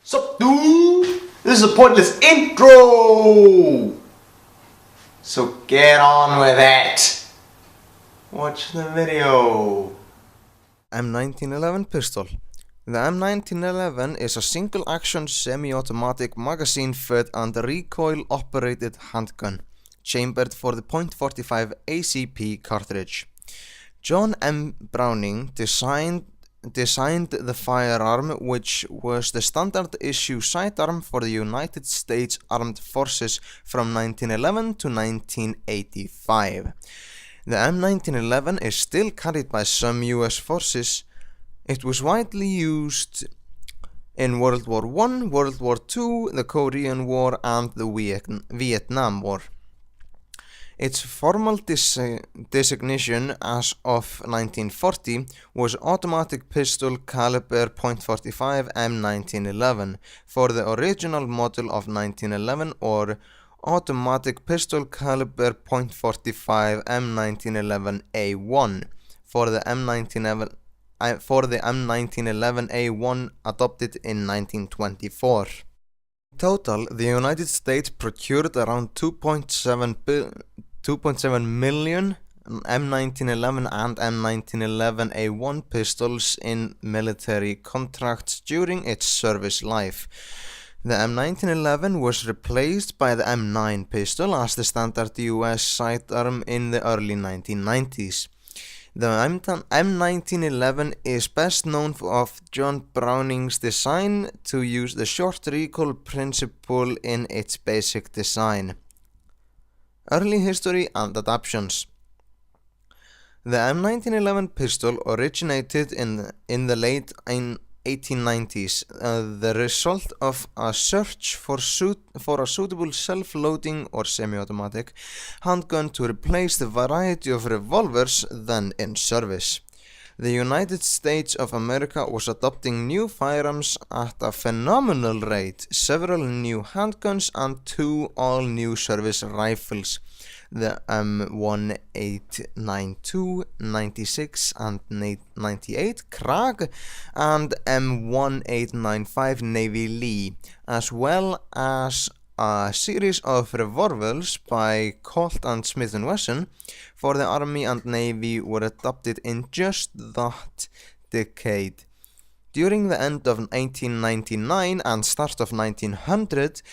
Sup, dude? This is a pointless intro! So get on with it! Watch the video. M1911 pistol. The M1911 is a single-action semi-automatic magazine-fed and recoil-operated handgun, chambered for the .45 ACP cartridge. John M. Browning designed the firearm, which was the standard issue sidearm for the United States Armed Forces from 1911 to 1985. The M1911 is still carried by some US forces. It was widely used in World War I, World War II, the Korean War, and the Vietnam War. Its formal designation as of 1940 was Automatic Pistol Caliber .45 M1911 for the original model of 1911, or Automatic Pistol Caliber .45 M1911A1 for the M1911A1 adopted in 1924. In total, the United States procured around 2.7 million M1911 and M1911A1 pistols in military contracts during its service life. The M1911 was replaced by the M9 pistol as the standard US sidearm in the early 1990s. The M1911 is best known for John Browning's design to use the short recoil principle in its basic design. Early history and adaptations. The M1911 pistol originated in the late 1890s, the result of a search for a suitable self-loading or semi-automatic handgun to replace the variety of revolvers then in service. The United States of America was adopting new firearms at a phenomenal rate, several new handguns and 2 all-new service rifles. The M1892, 96 and 98 Krag and M1895 Navy Lee, as well as a series of revolvers by Colt and Smith & Wesson for the Army and Navy were adopted in just that decade. During the end of 1899 and start of 1900,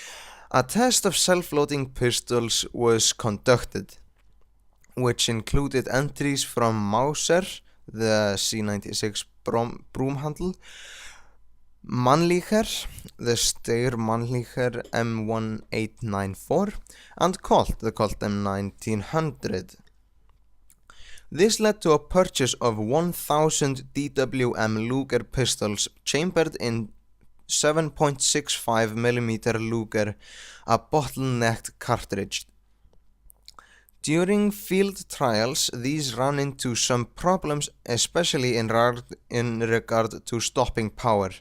a test of self-loading pistols was conducted, which included entries from Mauser, the C96 broomhandle, Mannlicher, the Steyr Mannlicher M1894, and Colt, the Colt M1900. This led to a purchase of 1,000 DWM Luger pistols chambered in 7.65mm Luger, a bottlenecked cartridge. During field trials, these ran into some problems, especially in regard to stopping power.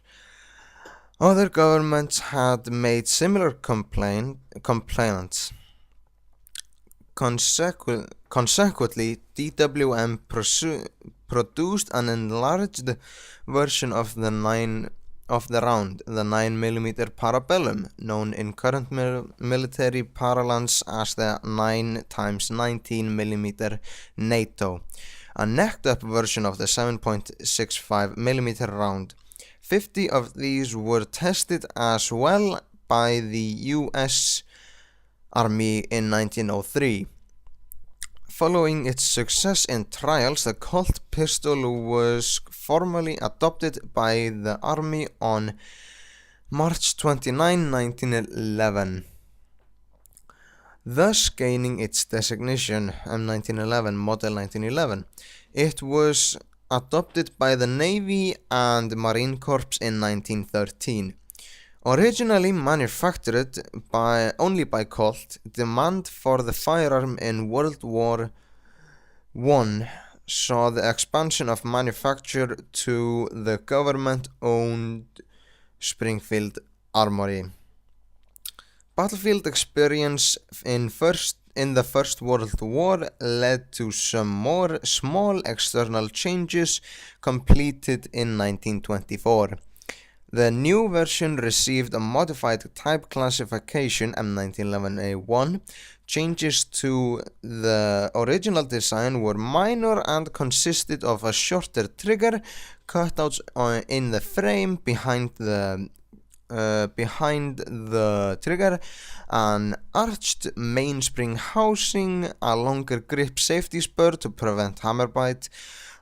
Other governments had made similar complaints. Consequently, DWM produced an enlarged version of the round, the 9mm Parabellum, known in current military parlance as the 9x19mm NATO, a necked-up version of the 7.65mm round. 50 of these were tested as well by the US Army in 1903. Following its success in trials, the Colt pistol was formally adopted by the Army on March 29, 1911, thus gaining its designation M1911, Model 1911. It was adopted by the Navy and Marine Corps in 1913. Originally manufactured only by Colt, demand for the firearm in World War I saw the expansion of manufacture to the government-owned Springfield Armory. Battlefield experience in the First World War led to some more small external changes completed in 1924. The new version received a modified type classification M1911A1. Changes to the original design were minor and consisted of a shorter trigger, cutouts in the frame behind the trigger, an arched mainspring housing, a longer grip safety spur to prevent hammer bite,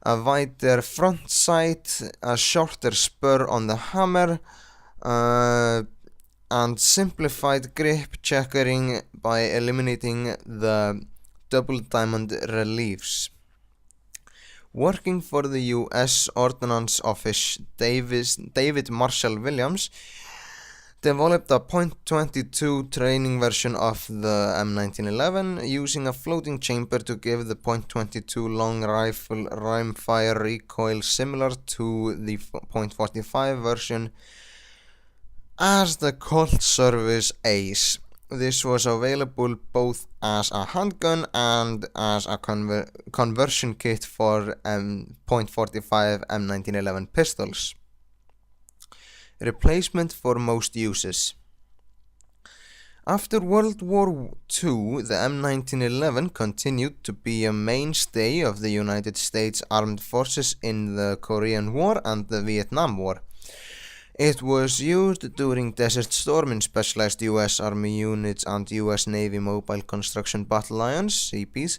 a wider front sight, a shorter spur on the hammer, and simplified grip checkering by eliminating the double diamond reliefs. Working for the U.S. Ordnance Office, David Marshall Williams developed a .22 training version of the M1911 using a floating chamber to give the .22 long rifle rimfire recoil similar to the .45 version as the Colt Service Ace. This was available both as a handgun and as a conversion kit for .45 M1911 pistols. Replacement for most uses. After World War II, the M1911 continued to be a mainstay of the United States Armed Forces in the Korean War and the Vietnam War. It was used during Desert Storm in specialized U.S. Army units and U.S. Navy Mobile Construction Battalions, CBs,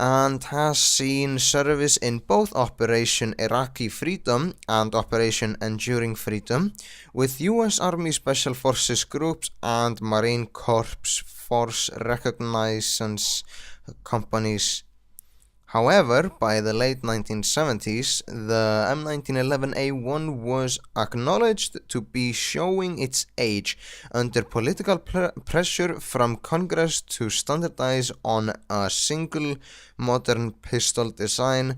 and has seen service in both Operation Iraqi Freedom and Operation Enduring Freedom with U.S. Army Special Forces groups and Marine Corps Force Reconnaissance companies. However, by the late 1970s, the M1911A1 was acknowledged to be showing its age under political pressure from Congress to standardize on a single modern pistol design.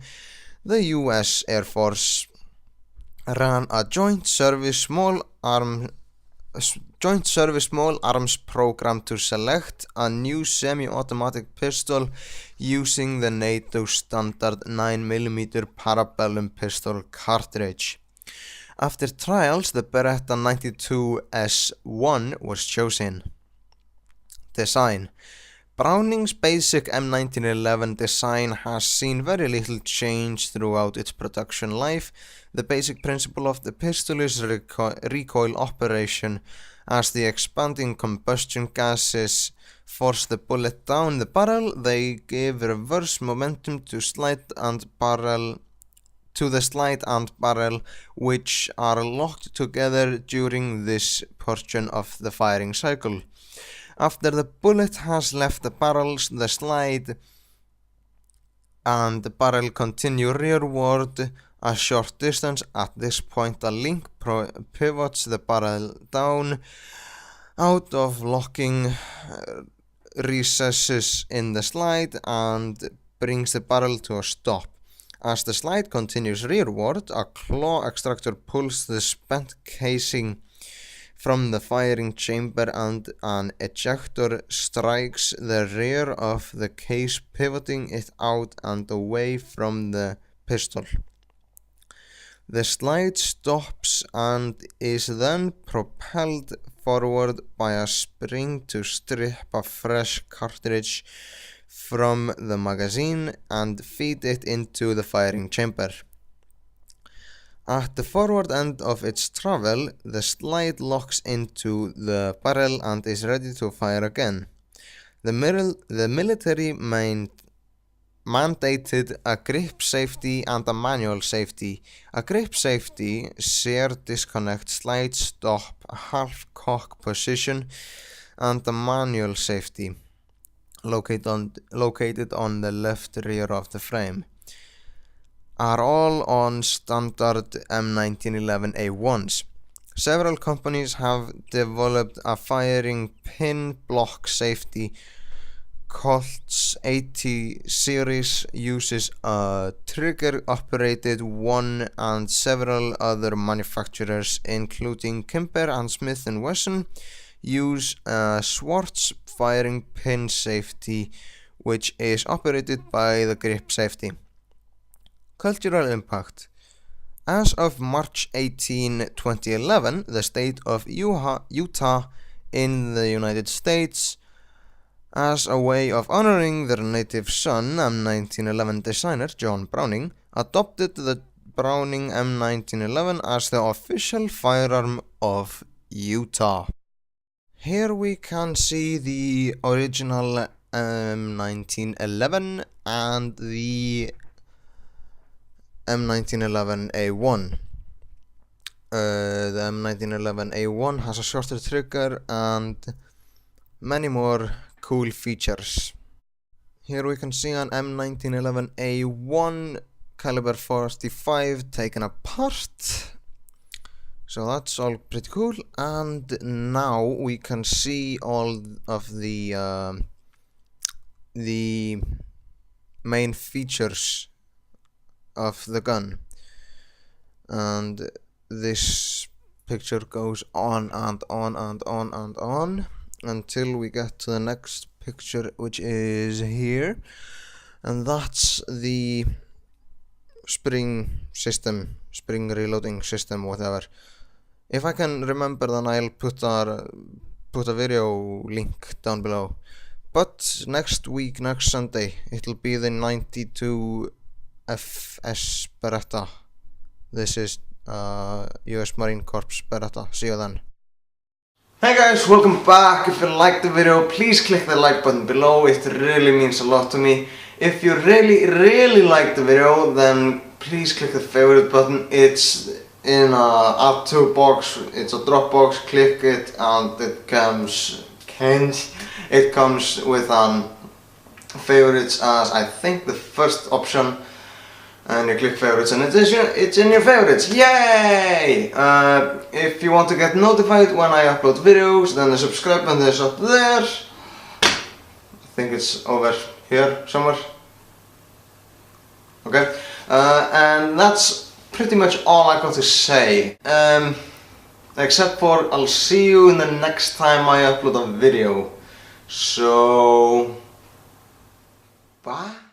The U.S. Air Force ran a joint service small arms program to select a new semi-automatic pistol using the NATO standard 9mm parabellum pistol cartridge. After trials, the Beretta 92S1 was chosen. Design. Browning's basic M1911 design has seen very little change throughout its production life. The basic principle of the pistol is recoil operation. As the expanding combustion gases force the bullet down the barrel, they give reverse momentum to the slide and barrel, which are locked together during this portion of the firing cycle. After the bullet has left the barrels, the slide and the barrel continue rearward a short distance. At this point, a link pivots the barrel down out of locking recesses in the slide and brings the barrel to a stop. As the slide continues rearward, a claw extractor pulls the spent casing from the firing chamber and an ejector strikes the rear of the case, pivoting it out and away from the pistol. The slide stops and is then propelled forward by a spring to strip a fresh cartridge from the magazine and feed it into the firing chamber. At the forward end of its travel, the slide locks into the barrel and is ready to fire again. The military mandated a grip safety and a manual safety. A grip safety, sear disconnect slide stop half cock position, and a manual safety located on the left rear of the frame are all on standard M1911A1s. Several companies have developed a firing pin block safety. Colt's 80 series uses a trigger-operated one, and several other manufacturers, including Kimber and Smith & Wesson, use a Schwartz firing pin safety, which is operated by the grip safety. Cultural impact. As of March 18, 2011, the state of Utah in the United States, as a way of honoring their native son, M1911 designer John Browning, adopted the Browning M1911 as the official firearm of Utah. Here we can see the original M1911 and the M1911A1. The M1911A1 has a shorter trigger and many more cool features. Here we can see an M1911A1 caliber 45 taken apart. So that's all pretty cool, and now we can see all of the main features of the gun, and this picture goes on and on and on and on until we get to the next picture, which is here, and that's the spring reloading system, whatever. If I can remember, then I'll put a video link down below. But next week, next Sunday, it'll be the 92 FS Beretta. This is US Marine Corps Beretta. See you then. Hey guys, welcome back. If you liked the video, please click the like button below. It really means a lot to me. If you really like the video, then please click the favorite button. It's in a add to box, it's a drop box. Click it and it comes with favorites as I think the first option, and you click favorites and it's in your favorites. Yay! If you want to get notified when I upload videos, then the subscribe button is up there. I think it's over here somewhere. Okay, and that's pretty much all I got to say. Except for I'll see you in the next time I upload a video. So, bye.